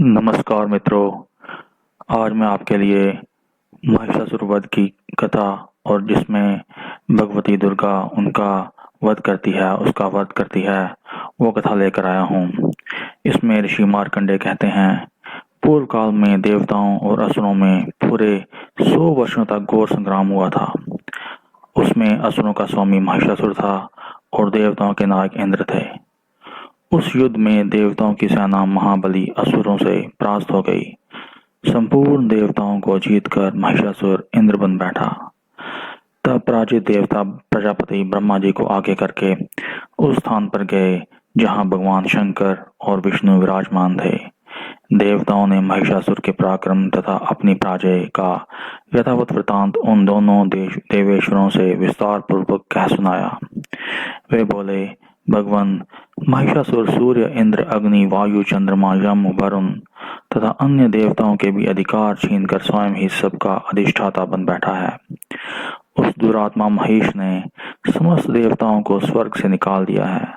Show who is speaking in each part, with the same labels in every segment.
Speaker 1: नमस्कार मित्रों। आज मैं आपके लिए महिषासुर वध की कथा और जिसमें भगवती दुर्गा उनका वध करती है, उसका वध करती है, वो कथा लेकर आया हूँ। इसमें ऋषि मार्कंडेय कहते हैं, पूर्व काल में देवताओं और असुरों में पूरे 100 वर्षों तक घोर संग्राम हुआ था। उसमें असुरों का स्वामी महिषासुर था और देवताओं के नायक इंद्र थे। उस युद्ध में देवताओं की सेना महाबली असुरों से परास्त हो गई। संपूर्ण देवताओं को जीतकर महिषासुर इंद्र बन बैठा। तब पराजित देवता प्रजापति ब्रह्मा जी को आगे करके उस स्थान पर गए जहां भगवान शंकर और विष्णु विराजमान थे। देवताओं ने महिषासुर के पराक्रम तथा अपनी पराजय का यथावत वृतांत उन दोनों देवेश्वरों से विस्तार पूर्वक कह सुनाया। वे बोले, भगवान, महिषासुर सूर्य, इंद्र, अग्नि, वायु, चंद्रमा, यम, वरुण तथा अन्य देवताओं के भी अधिकार छीनकर स्वयं ही सबका अधिष्ठाता बन बैठा है। उस दुरात्मा महिष ने समस्त देवताओं को स्वर्ग से निकाल दिया है।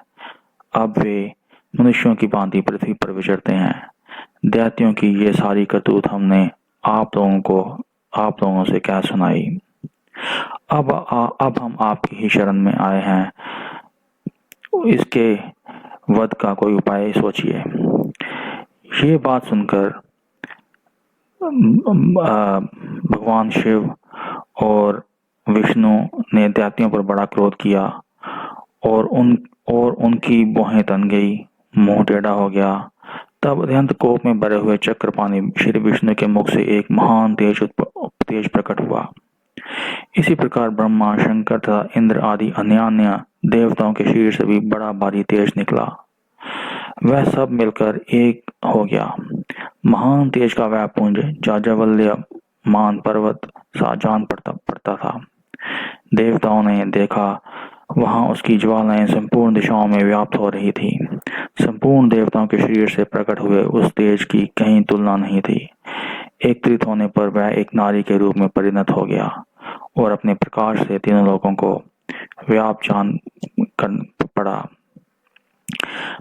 Speaker 1: अब वे मनुष्यों की भांति पृथ्वी पर विचरते हैं। दैत्यों की ये सारी करतूत हमने आप लोगों से कह सुनाई। अब हम आपकी ही शरण में आए हैं। इसके वध का कोई उपाय सोचिए। ये बात सुनकर भगवान शिव और विष्णु ने दैत्यों पर बड़ा क्रोध किया और उनकी भौहें तन गई, मुंह टेढ़ा हो गया। तब अत्यंत कोप में भरे हुए चक्रपाणी श्री विष्णु के मुख से एक महान तेज प्रकट हुआ। इसी प्रकार ब्रह्मा, शंकर तथा इंद्र आदि अन्य देवताओं के शरीर से भी बड़ा भारी तेज निकला। वह सब मिलकर एक हो गया। महान तेज का वह पुंज जाज्वल्य मान पर्वत सा जान पड़ता था। देवताओं ने देखा, वहां उसकी ज्वालाएं संपूर्ण दिशाओं में व्याप्त हो रही थी। संपूर्ण देवताओं के शरीर से प्रकट हुए उस तेज की कहीं तुलना नहीं थी। एकत्रित होने पर वह एक नारी के रूप में परिणत हो गया और अपने प्रकाश से तीनों लोगों को व्याप जान कर पड़ा।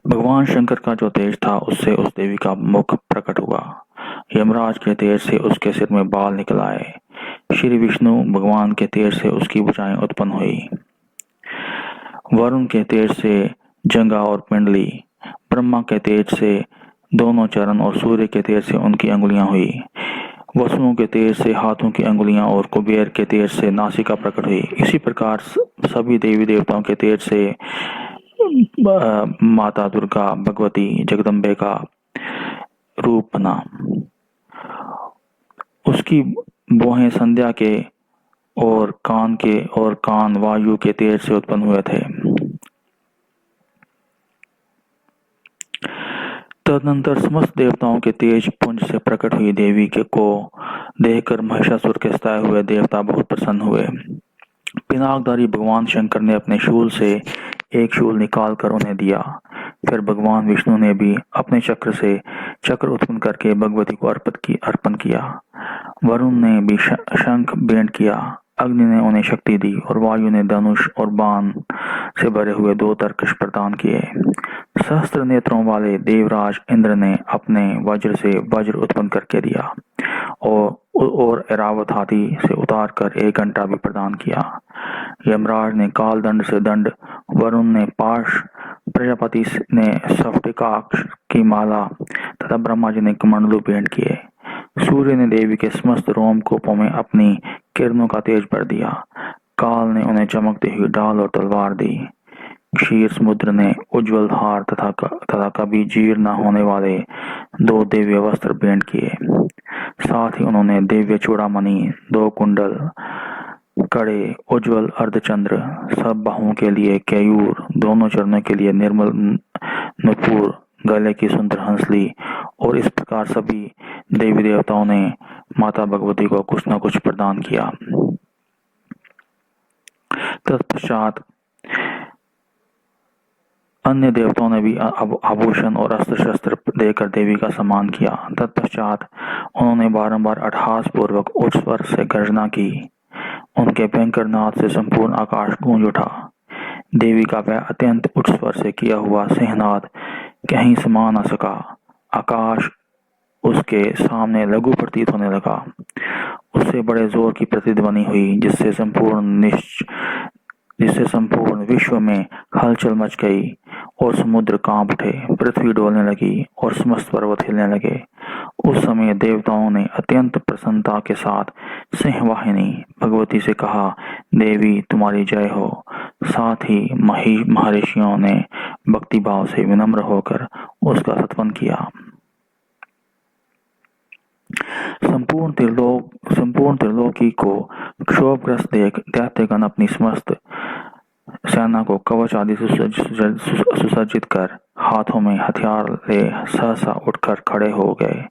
Speaker 1: भगवान शंकर का जो तेज था, उससे उस देवी का मुख प्रकट हुआ। यमराज के तेज से उसके सिर में बाल निकल आए। श्री विष्णु भगवान के तेज से उसकी भुजाएं उत्पन्न हुई। वरुण के तेज से जंगा और पिंडली, ब्रह्मा के तेज से दोनों चरण और सूर्य के तेज से उनकी अंगुलियां हुई। वसुओं के तेज से हाथों की अंगुलियां और कुबेर के तेज से नासिका प्रकट हुई। इसी प्रकार सभी देवी देवताओं के तेज से माता दुर्गा भगवती जगदम्बे का रूप बना। उसकी भौहें संध्या के और कान वायु के तेज से उत्पन्न हुए थे। तदनंतर समस्त देवताओं के तेज पुंज से प्रकट हुई देवी को देखकर महिषासुर के सताए हुए देवता बहुत प्रसन्न हुए। पिनाकधारी भगवान शंकर ने अपने शूल से एक शूल निकालकर उन्हें दिया। फिर भगवान विष्णु ने भी अपने चक्र से चक्र उत्पन्न करके भगवती को अर्पण किया। वरुण ने भी शंख भेंट किया। अग्नि ने उन्हें शक्ति दी और वायु ने धनुष और बाण से भरे हुए 2 तरकश प्रदान किए। सहस्त्र नेत्रों वाले देवराज इंद्र ने अपने वज्र से वज्र उत्पन्न करके दिया और ऐरावत हाथी से उतार कर 1 घंटा भी प्रदान किया। यमराज ने काल दंड से दंड, वरुण ने पाश, प्रजापति ने स्फटिकाक्ष की माला तथा ब्रह्मा जी ने कमंडलू भेंट किए। सूर्य ने देवी के समस्त रोमकूपों में अपनी किरणों का तेज भर दिया। काल ने उन्हें चमकती हुई ढाल और तलवार दी। क्षीर समुद्र ने उज्जवल हार तथा कभी जीर्ण न होने वाले 2 दिव्य वस्त्र भेंट किए। साथ ही उन्होंने दिव्य चूड़ामणि, 2 कुंडल, कड़े, उज्जवल अर्धचंद्र, सब बाहुओं के लिए केयूर, दोनों चरणों के लिए निर्मल नुपुर, गले की सुंदर हंसली और इस प्रकार सभी देवी देवताओं ने माता भगवती को कुछ न कुछ प्रदान किया। तत्पश्चात अन्य देवताओं ने भी आभूषण और अस्त्र शस्त्र देकर देवी का सम्मान किया। तत्पश्चात उन्होंने बारंबार अट्टहास पूर्वक उच्च स्वर से गर्जना की। उनके भयंकर नाद से संपूर्ण आकाश गूंज उठा। देवी का वह अत्यंत उच्च स्वर से किया हुआ सिंहनाद कहीं समा न सका। आकाश उसके सामने लघु प्रतीत होने लगा। उससे बड़े जोर की प्रतिध्वनि हुई जिससे संपूर्ण विश्व में हलचल मच गई और समुद्र कांप उठे, पृथ्वी डोलने लगी और समस्त पर्वत हिलने लगे। उस समय देवताओं ने अत्यंत प्रसन्नता के साथ सिंहवाहिनी भगवती से कहा, देवी तुम्हारी जय हो। साथ ही महर्षियों ने भक्तिभाव से विनम्र होकर उसका सत्वन किया। संपूर्ण त्रिलोकी को क्षोभग्रस्त देख दैत्यगण अपनी समस्त सेना को कवच आदि सुसज्जित कर हाथों में हथियार ले सहसा उठकर खड़े हो गए।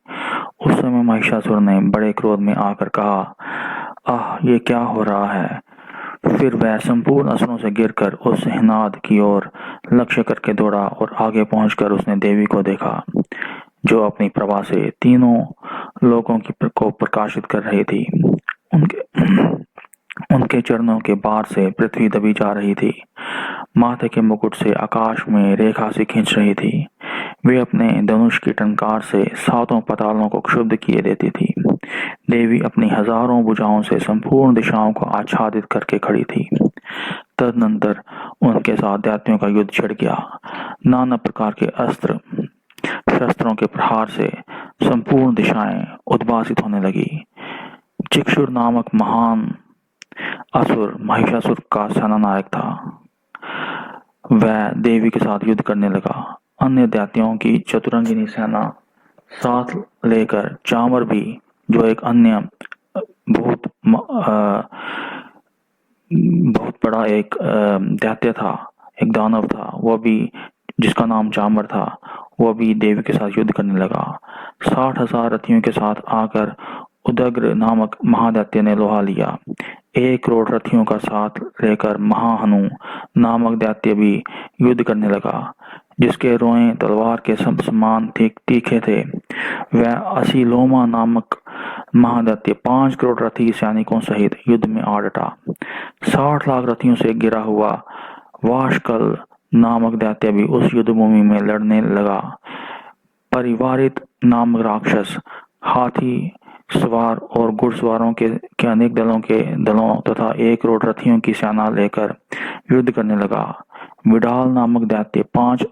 Speaker 1: उस समय महिषासुर ने बड़े क्रोध में आकर कहा, आह, ये क्या हो रहा है। फिर वह संपूर्ण असुरों से गिरकर उस सिंहनाद की ओर लक्ष्य करके दौड़ा और आगे पहुंचकर उसने देवी को देखा, जो अपनी प्रभा से तीनों लोगों को प्रकाशित कर रही थी। उनके चरणों के बार से पृथ्वी दबी जा रही थी, माथे के मुकुट से आकाश में रेखा से खींच रही थी। वे अपने धनुष की टंकार से सातों पातालों को क्षुब्ध किए देती थी। देवी अपनी हजारों भुजाओं से संपूर्ण दिशाओं को आच्छादित करके खड़ी थी। तदनंतर उनके साथ दैत्यों का युद्ध छिड़ गया। नाना प्रकार के अस्त्र शस्त्रों के प्रहार से संपूर्ण दिशाएं उद्भासित होने लगी। चिक्षुर नामक महान असुर महिषासुर का सेनानायक था। वह देवी के साथ युद्ध करने लगा। अन्य दैत्यों की चतुरंगिनी सेना साथ लेकर चामर भी, जो एक अन्य बहुत बड़ा एक दैत्य था, एक दानव था, वह भी, जिसका नाम चामर था, वह भी देवी के साथ युद्ध करने लगा। 60,000 रथियों के साथ आकर उदग्र नामक महादैत्य ने लोहा लिया। 1 करोड़ रथियों का साथ लेकर महाहनु नामक दैत्य भी युद्ध करने लगा, जिसके रोएं तलवार के समान तीखे थे। वह असीलोमा नामक महादैत्य 5 करोड़ रथी सैनिकों सहित युद्ध में आ डटा। 60 लाख रथियों से घिरा हुआ वाशकल नामक दैत्य भी उस युद्ध भूमि में लड़ने लगा। परिवारित नामक राक्षस हाथी सवार और घुड़सवारों के अनेक दलों तथा 1 करोड़ रथियों की सेना लेकर युद्ध करने लगा। विडाल नामक दैत्य 5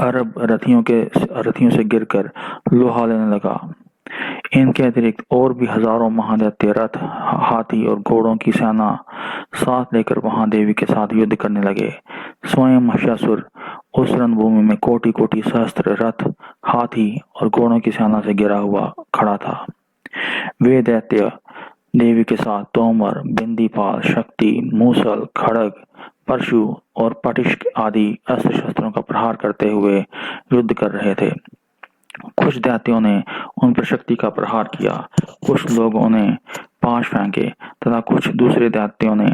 Speaker 1: अरब रथियों से गिरकर लोहा लेने लगा। इनके अतिरिक्त और भी हजारों महादैत्य रथ, हाथी और घोड़ों की सेना साथ लेकर वहां देवी के साथ युद्ध करने लगे। स्वयं महिषासुर उस रणभूमि में कोटि कोटि सहस्त्र रथ, हाथी और घोड़ों की सेना से घिरा हुआ खड़ा था। वे दैत्य देवी के साथ तोमर, बिंदीपाल, शक्ति, मूसल, खड़ग, परशु और पटिश आदि अस्त्र शस्त्रों का प्रहार करते हुए युद्ध कर रहे थे। कुछ दैत्यों ने उन पर शक्ति का प्रहार किया, कुछ लोगों ने पाश फेंके तथा कुछ दूसरे दैत्यों ने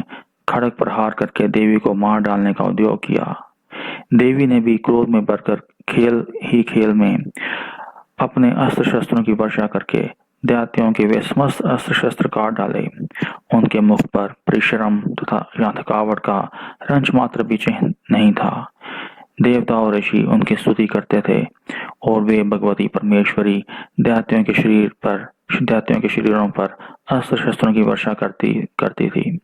Speaker 1: खड़ग प्रहार करके देवी को मार डालने का उद्योग किया। देवी ने भी क्रोध में भरकर खेल में अपने अस्त्र शस्त्रों की वर्षा करके दैत्यों के वे समस्त अस्त्र शस्त्र काट डाले। उनके मुख पर परिश्रम तथा या थकावट का रंच मात्र भी चिन्ह नहीं था। देवता और ऋषि उनकी स्तुति करते थे और वे भगवती परमेश्वरी दैत्यों के शरीरों पर अस्त्र शस्त्रों की वर्षा करती थी।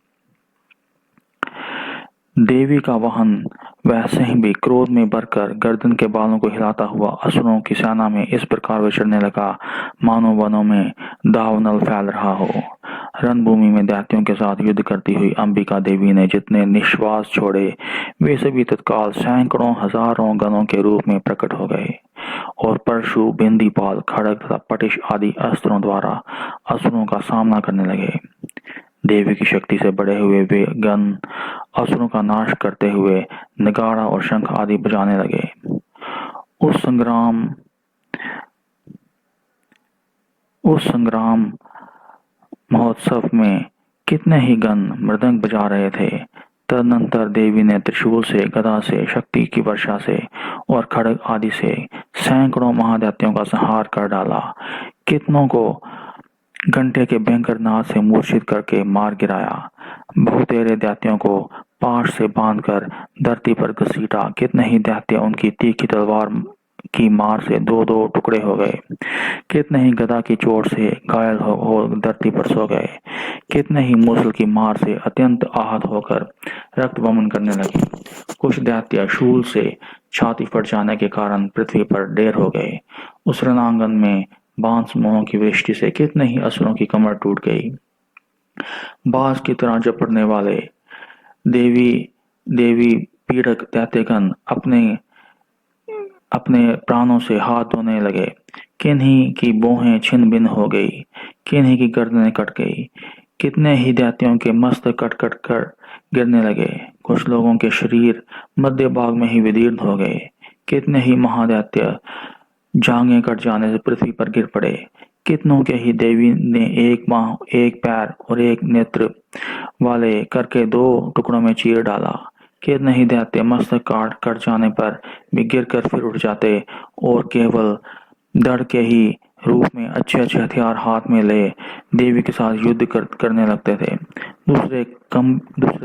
Speaker 1: देवी का वाहन वह सिंह भी क्रोध में भरकर गर्दन के बालों को हिलाता हुआ असुरों की सेना में इस प्रकार विचरने लगा, मानो वनों में दावानल फैल रहा हो। रणभूमि में दैत्यों के साथ युद्ध करती हुई अंबिका देवी ने जितने निश्वास छोड़े, वे सभी तत्काल सैकड़ों हजारों गणों के रूप में प्रकट हो गए और परशु, बिंदीपाल, खड़ग तथा पटिश आदि अस्त्रों द्वारा असुरों का सामना करने लगे। देवी की शक्ति से बढ़े हुए वे गण असुरों का नाश करते हुए नगाड़ा और शंख आदि बजाने लगे। उस संग्राम महोत्सव में कितने ही गण मृदंग बजा रहे थे। तदनंतर देवी ने त्रिशूल से, गदा से, शक्ति की वर्षा से और खड़ग आदि से सैकड़ों महादैत्यों का संहार कर डाला। कितनों को घंटे के भयंकर नाद से मूर्छित करके मार गिराया। बहुतेरे दैत्यों को पाश से बांधकर धरती पर घसीटा। कितने ही दैत्य उनकी तीखी तलवार की मार से दो दो टुकड़े हो गए। कितने ही गदा की चोट से घायल हो धरती पर सो गए। कितने ही मूसल की मार से अत्यंत आहत होकर रक्त वमन करने लगे। कुछ दैत्य शूल से छाती फट जाने के कारण पृथ्वी पर ढेर हो गए। उस रणांगन में बांस मोहों की वृष्टि से कितने ही असुरों की कमर टूट गई। बाज की तरह झपटने वाले देवी देवी पीड़क दैत्यगण अपने अपने प्राणों से हाथ धोने लगे। किन्हीं की भौहें छिन्न भिन्न हो गई, किन्हीं की गर्दनें कट गई। कितने ही दैत्यों के मस्तक कट कट कर गिरने लगे। कुछ लोगों के शरीर मध्य भाग में ही विदीर्ण हो गए। कितने ही महादैत्य जांघें कट जाने से पृथ्वी पर गिर पड़े। कितनों के ही देवी ने एक बांह, एक पैर और एक नेत्र वाले करके दो टुकड़ों में चीर डाला। कितने ही दैत्य मस्तक काट कट जाने पर भी गिर कर फिर उठ जाते और केवल धड़ के ही रूप में अच्छे अच्छे हथियार हाथ में ले देवी के साथ युद्ध करने लगते थे। दूसरे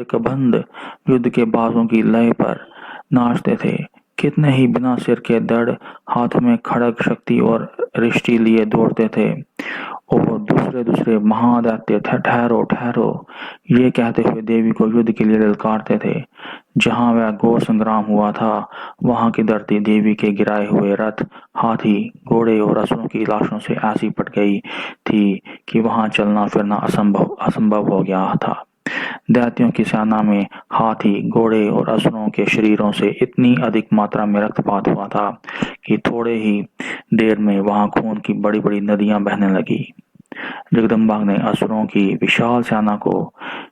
Speaker 1: कबंध युद्ध के बाजों की लय पर नाचते थे। कितने ही बिना सिर के दड़ हाथ में खड़ग शक्ति और रिष्टि लिए दौड़ते थे और दूसरे दूसरे महादैत्य ठहरो ठहरो ये कहते हुए देवी को युद्ध के लिए ललकारते थे। जहां वह घोर संग्राम हुआ था वहां की धरती देवी के गिराए हुए रथ, हाथी, घोड़े और असुरों की लाशों से ऐसी पट गई थी कि वहां चलना फिरना असंभव हो गया था। दैत्यों की सेना में हाथी, घोड़े और असुरों के शरीरों से इतनी अधिक मात्रा में रक्तपात हुआ था कि थोड़े ही देर में वहां खून की बड़ी बड़ी नदियां बहने लगी। जगदम्बा ने असुरों की विशाल सेना को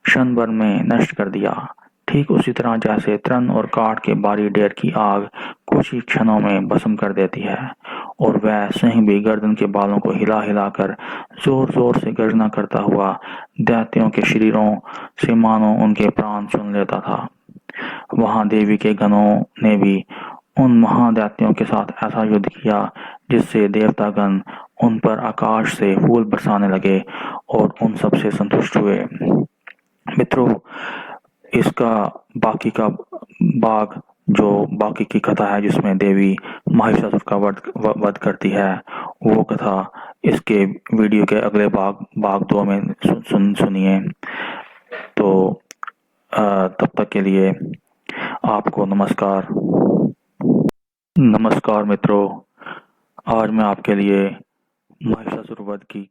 Speaker 1: क्षण भर में नष्ट कर दिया। ठीक उसी तरह जैसे तृण और काठ के बारी ढेर की आग कुछ ही क्षणों में भस्म कर देती है, और वह सिंह भी गर्दन के बालों को हिला हिला कर जोर जोर से गर्जना करता हुआ दैत्यों के शरीरों से मानो उनके प्राण चुन लेता था। वहां देवी के गणों ने भी उन महादैत्यों के साथ ऐसा युद्ध किया जिससे देवतागण उन पर आकाश से फूल बरसाने लगे और उन सब से संतुष्ट हुए। मित्रों, इसका बाकी का भाग जो बाकी की कथा है जिसमें देवी महिषासुर का वध करती है, वो कथा इसके वीडियो के अगले भाग 2 में सुनिए। तो तब तक के लिए आपको नमस्कार। नमस्कार मित्रों, आज मैं आपके लिए महिषासुर वध की